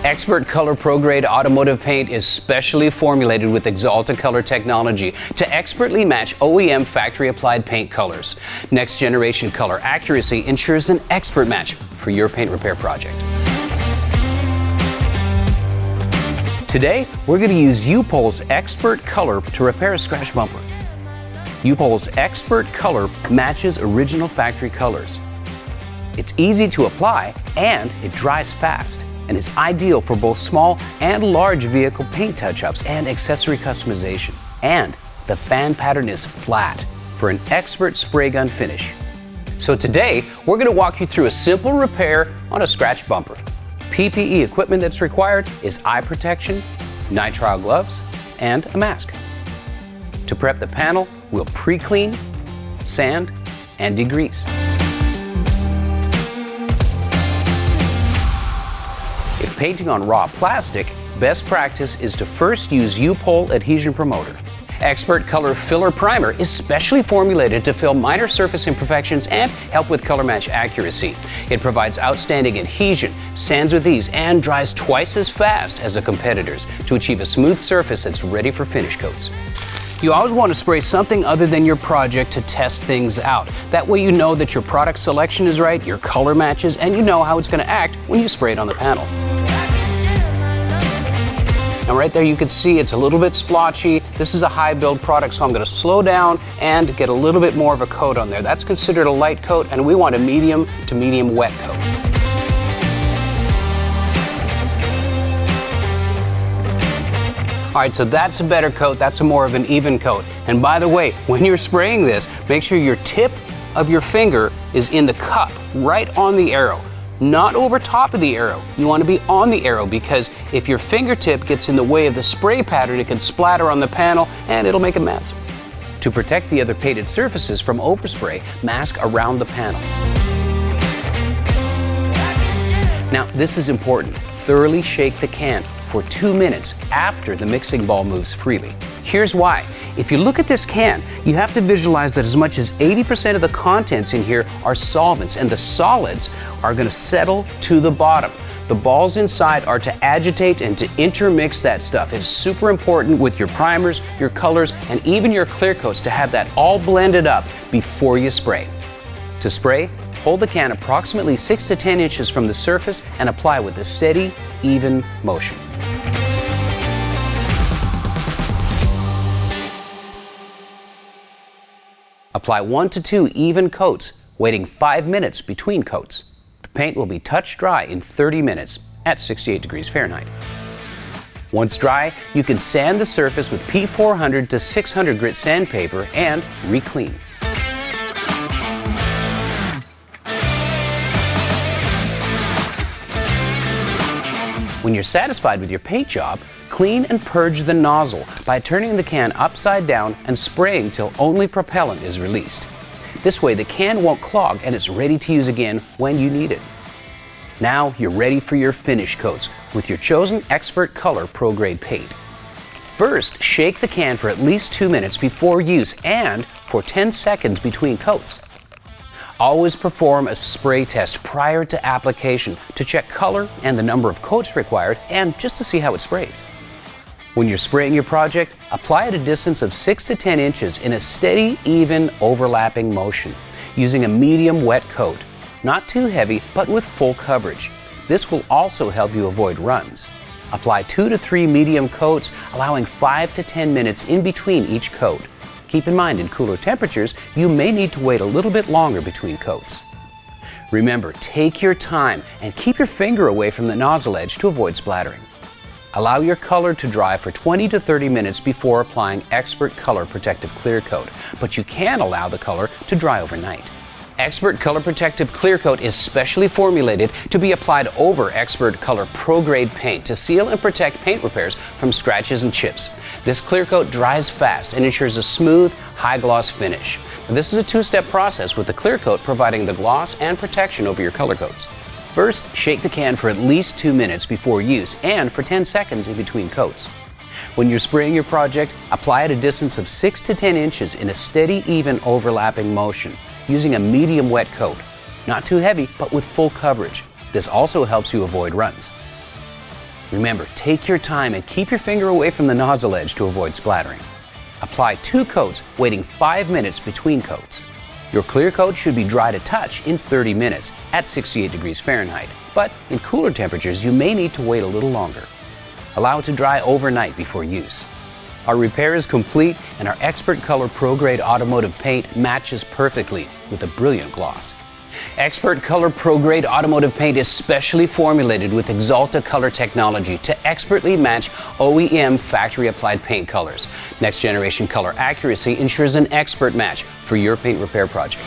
Expert Color Pro Grade automotive paint is specially formulated with Axalta Color technology to expertly match OEM factory-applied paint colors. Next generation color accuracy ensures an expert match for your paint repair project. Today, we're going to use U-POL's Expert Color to repair a scratch bumper. U-POL's Expert Color matches original factory colors. It's easy to apply and it dries fast, and is ideal for both small and large vehicle paint touch-ups and accessory customization. And the fan pattern is flat for an expert spray gun finish. So today, we're going to walk you through a simple repair on a scratch bumper. PPE equipment that's required is eye protection, nitrile gloves, and a mask. To prep the panel, we'll pre-clean, sand, and degrease. If painting on raw plastic, best practice is to first use U-POL adhesion promoter. Expert Color Filler Primer is specially formulated to fill minor surface imperfections and help with color match accuracy. It provides outstanding adhesion, sands with ease, and dries twice as fast as the competitors to achieve a smooth surface that's ready for finish coats. You always want to spray something other than your project to test things out. That way you know that your product selection is right, your color matches, and you know how it's going to act when you spray it on the panel. Now right there you can see it's a little bit splotchy. This is a high build product, so I'm going to slow down and get a little bit more of a coat on there. That's considered a light coat, and we want a medium to medium wet coat. All right, so that's a better coat. That's a more of an even coat. And by the way, when you're spraying this, make sure your tip of your finger is in the cup, right on the arrow. Not over top of the arrow. You want to be on the arrow, because if your fingertip gets in the way of the spray pattern, it can splatter on the panel and it'll make a mess. To protect the other painted surfaces from overspray, mask around the panel. Now, this is important. Thoroughly shake the can for 2 minutes after the mixing ball moves freely. Here's why. If you look at this can, you have to visualize that as much as 80% of the contents in here are solvents, and the solids are going to settle to the bottom. The balls inside are to agitate and to intermix that stuff. It's super important with your primers, your colors, and even your clear coats to have that all blended up before you spray. To spray, hold the can approximately 6 to 10 inches from the surface and apply with a steady, even motion. Apply 1 to 2 even coats, waiting 5 minutes between coats. The paint will be touch dry in 30 minutes at 68 degrees Fahrenheit. Once dry, you can sand the surface with P400 to 600 grit sandpaper and re-clean. When you're satisfied with your paint job, clean and purge the nozzle by turning the can upside down and spraying till only propellant is released. This way the can won't clog and it's ready to use again when you need it. Now you're ready for your finish coats with your chosen Expert Color Pro Grade paint. First, shake the can for at least 2 minutes before use and for 10 seconds between coats. Always perform a spray test prior to application to check color and the number of coats required, and just to see how it sprays. When you're spraying your project, apply at a distance of 6 to 10 inches in a steady, even, overlapping motion, using a medium wet coat. Not too heavy, but with full coverage. This will also help you avoid runs. Apply 2 to 3 medium coats, allowing 5 to 10 minutes in between each coat. Keep in mind, in cooler temperatures, you may need to wait a little bit longer between coats. Remember, take your time and keep your finger away from the nozzle edge to avoid splattering. Allow your color to dry for 20 to 30 minutes before applying Expert Color Protective Clear Coat, but you can allow the color to dry overnight. Expert Color Protective Clear Coat is specially formulated to be applied over Expert Color Pro Grade paint to seal and protect paint repairs from scratches and chips. This clear coat dries fast and ensures a smooth, high-gloss finish. This is a two-step process, with the clear coat providing the gloss and protection over your color coats. First, shake the can for at least 2 minutes before use and for 10 seconds in between coats. When you're spraying your project, apply at a distance of 6 to 10 inches in a steady, even, overlapping motion, using a medium wet coat. Not too heavy, but with full coverage. This also helps you avoid runs. Remember, take your time and keep your finger away from the nozzle edge to avoid splattering. Apply 2 coats, waiting 5 minutes between coats. Your clear coat should be dry to touch in 30 minutes at 68 degrees Fahrenheit, but in cooler temperatures you may need to wait a little longer. Allow it to dry overnight before use. Our repair is complete and our Expert Color Pro Grade automotive paint matches perfectly with a brilliant gloss. Expert Color Pro Grade automotive paint is specially formulated with Axalta color technology to expertly match OEM factory applied paint colors. Next generation color accuracy ensures an expert match for your paint repair project.